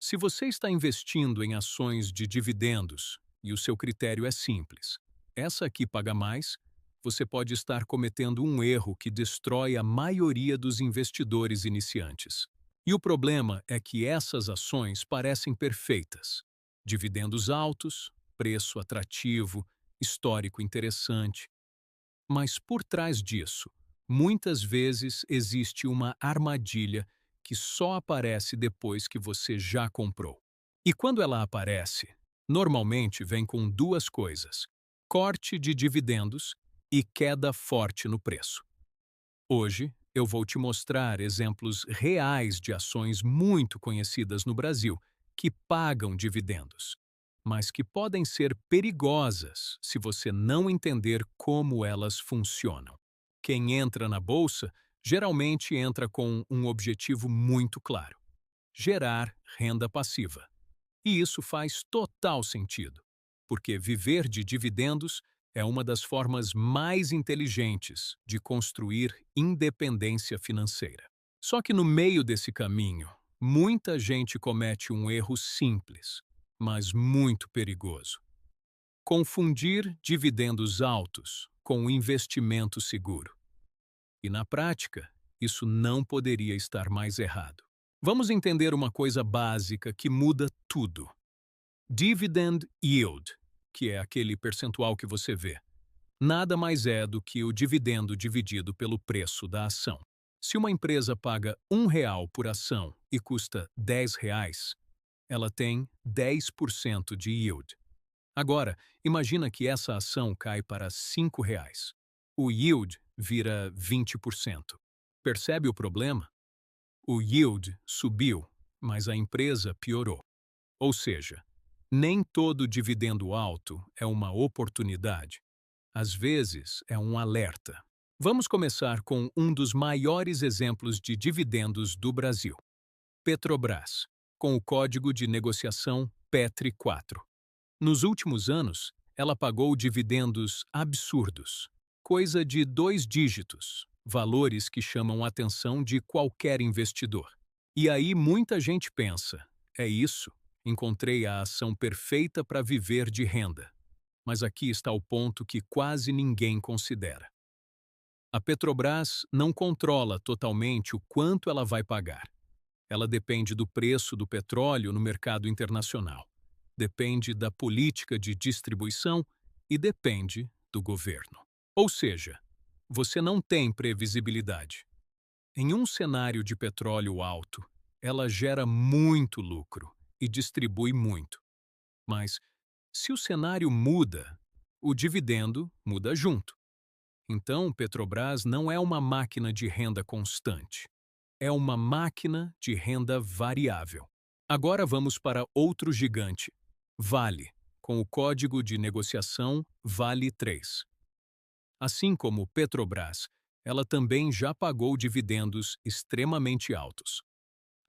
Se você está investindo em ações de dividendos e o seu critério é simples, essa aqui paga mais, você pode estar cometendo um erro que destrói a maioria dos investidores iniciantes. E o problema é que essas ações parecem perfeitas. Dividendos altos, preço atrativo, histórico interessante. Mas por trás disso, muitas vezes existe uma armadilha que só aparece depois que você já comprou. E quando ela aparece, normalmente vem com duas coisas: corte de dividendos e queda forte no preço. Hoje, eu vou te mostrar exemplos reais de ações muito conhecidas no Brasil que pagam dividendos, mas que podem ser perigosas se você não entender como elas funcionam. Quem entra na bolsa geralmente entra com um objetivo muito claro: gerar renda passiva. E isso faz total sentido, porque viver de dividendos é uma das formas mais inteligentes de construir independência financeira. Só que no meio desse caminho, muita gente comete um erro simples, mas muito perigoso: confundir dividendos altos com investimento seguro. E na prática, isso não poderia estar mais errado. Vamos entender uma coisa básica que muda tudo. Dividend yield, que é aquele percentual que você vê, nada mais é do que o dividendo dividido pelo preço da ação. Se uma empresa paga R$ 1 por ação e custa R$ 10, ela tem 10% de yield. Agora, imagina que essa ação cai para R$ 5. O yield vira 20%. Percebe o problema? O yield subiu, mas a empresa piorou. Ou seja, nem todo dividendo alto é uma oportunidade. Às vezes, é um alerta. Vamos começar com um dos maiores exemplos de dividendos do Brasil: Petrobras, com o código de negociação PETRI 4. Nos últimos anos, ela pagou dividendos absurdos, coisa de 2 dígitos, valores que chamam a atenção de qualquer investidor. E aí muita gente pensa: é isso, encontrei a ação perfeita para viver de renda. Mas aqui está o ponto que quase ninguém considera. A Petrobras não controla totalmente o quanto ela vai pagar. Ela depende do preço do petróleo no mercado internacional, depende da política de distribuição e depende do governo. Ou seja, você não tem previsibilidade. Em um cenário de petróleo alto, ela gera muito lucro e distribui muito. Mas, se o cenário muda, o dividendo muda junto. Então, Petrobras não é uma máquina de renda constante. É uma máquina de renda variável. Agora vamos para outro gigante, Vale, com o código de negociação Vale 3. Assim como Petrobras, ela também já pagou dividendos extremamente altos.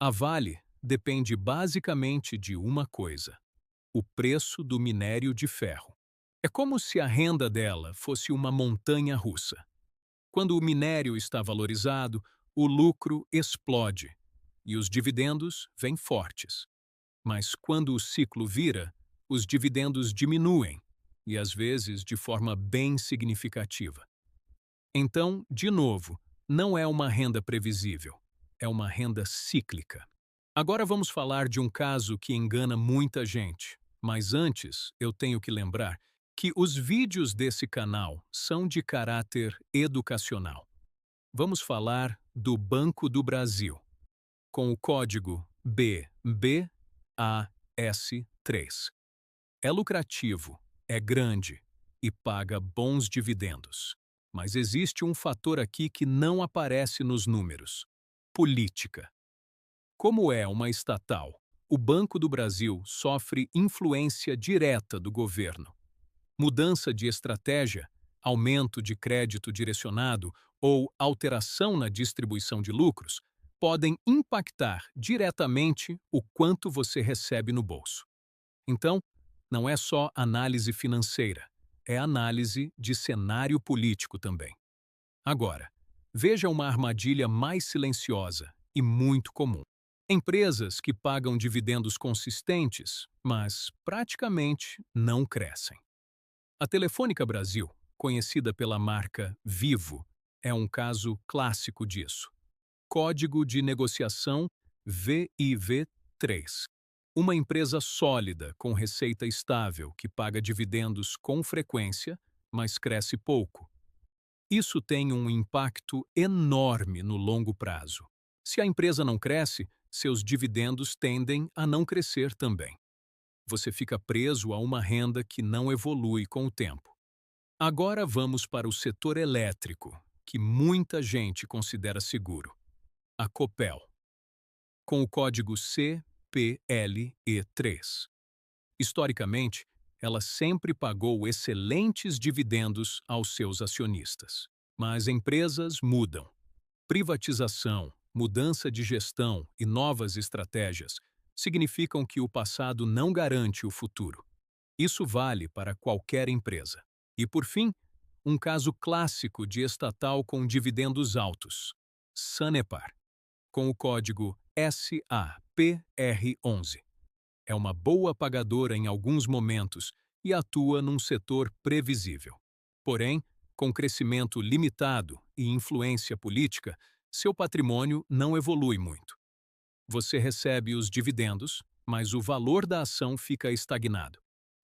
A Vale depende basicamente de uma coisa: o preço do minério de ferro. É como se a renda dela fosse uma montanha russa. Quando o minério está valorizado, o lucro explode e os dividendos vêm fortes. Mas quando o ciclo vira, os dividendos diminuem e às vezes de forma bem significativa. Então, de novo, não é uma renda previsível, é uma renda cíclica. Agora vamos falar de um caso que engana muita gente, mas antes eu tenho que lembrar que os vídeos desse canal são de caráter educacional. Vamos falar do Banco do Brasil, com o código BBAS3. É lucrativo, é grande e paga bons dividendos. Mas existe um fator aqui que não aparece nos números: política. Como é uma estatal, o Banco do Brasil sofre influência direta do governo. Mudança de estratégia, aumento de crédito direcionado ou alteração na distribuição de lucros podem impactar diretamente o quanto você recebe no bolso. Então, não é só análise financeira, é análise de cenário político também. Agora, veja uma armadilha mais silenciosa e muito comum. Empresas que pagam dividendos consistentes, mas praticamente não crescem. A Telefônica Brasil, conhecida pela marca Vivo, é um caso clássico disso. Código de negociação VIV3. Uma empresa sólida, com receita estável, que paga dividendos com frequência, mas cresce pouco. Isso tem um impacto enorme no longo prazo. Se a empresa não cresce, seus dividendos tendem a não crescer também. Você fica preso a uma renda que não evolui com o tempo. Agora vamos para o setor elétrico, que muita gente considera seguro. A Copel, com o código CPLE3. Historicamente, ela sempre pagou excelentes dividendos aos seus acionistas. Mas empresas mudam. Privatização, mudança de gestão e novas estratégias significam que o passado não garante o futuro. Isso vale para qualquer empresa. E, por fim, um caso clássico de estatal com dividendos altos. Sanepar, com o código SAPR11. É uma boa pagadora em alguns momentos e atua num setor previsível. Porém, com crescimento limitado e influência política, seu patrimônio não evolui muito. Você recebe os dividendos, mas o valor da ação fica estagnado.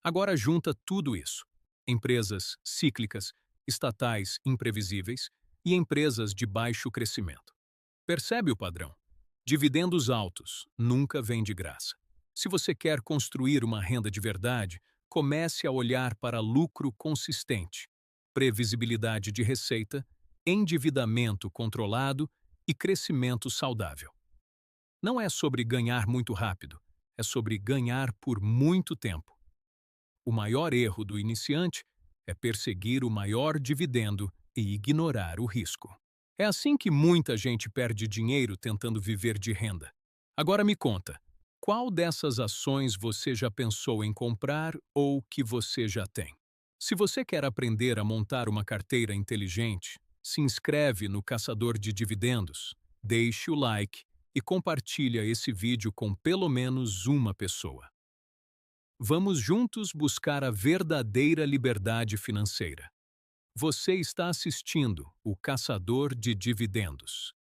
Agora junta tudo isso: empresas cíclicas, estatais imprevisíveis e empresas de baixo crescimento. Percebe o padrão? Dividendos altos nunca vêm de graça. Se você quer construir uma renda de verdade, comece a olhar para lucro consistente, previsibilidade de receita, endividamento controlado e crescimento saudável. Não é sobre ganhar muito rápido, é sobre ganhar por muito tempo. O maior erro do iniciante é perseguir o maior dividendo e ignorar o risco. É assim que muita gente perde dinheiro tentando viver de renda. Agora me conta, qual dessas ações você já pensou em comprar ou que você já tem? Se você quer aprender a montar uma carteira inteligente, se inscreve no Caçador de Dividendos, deixe o like e compartilha esse vídeo com pelo menos uma pessoa. Vamos juntos buscar a verdadeira liberdade financeira. Você está assistindo o Caçador de Dividendos.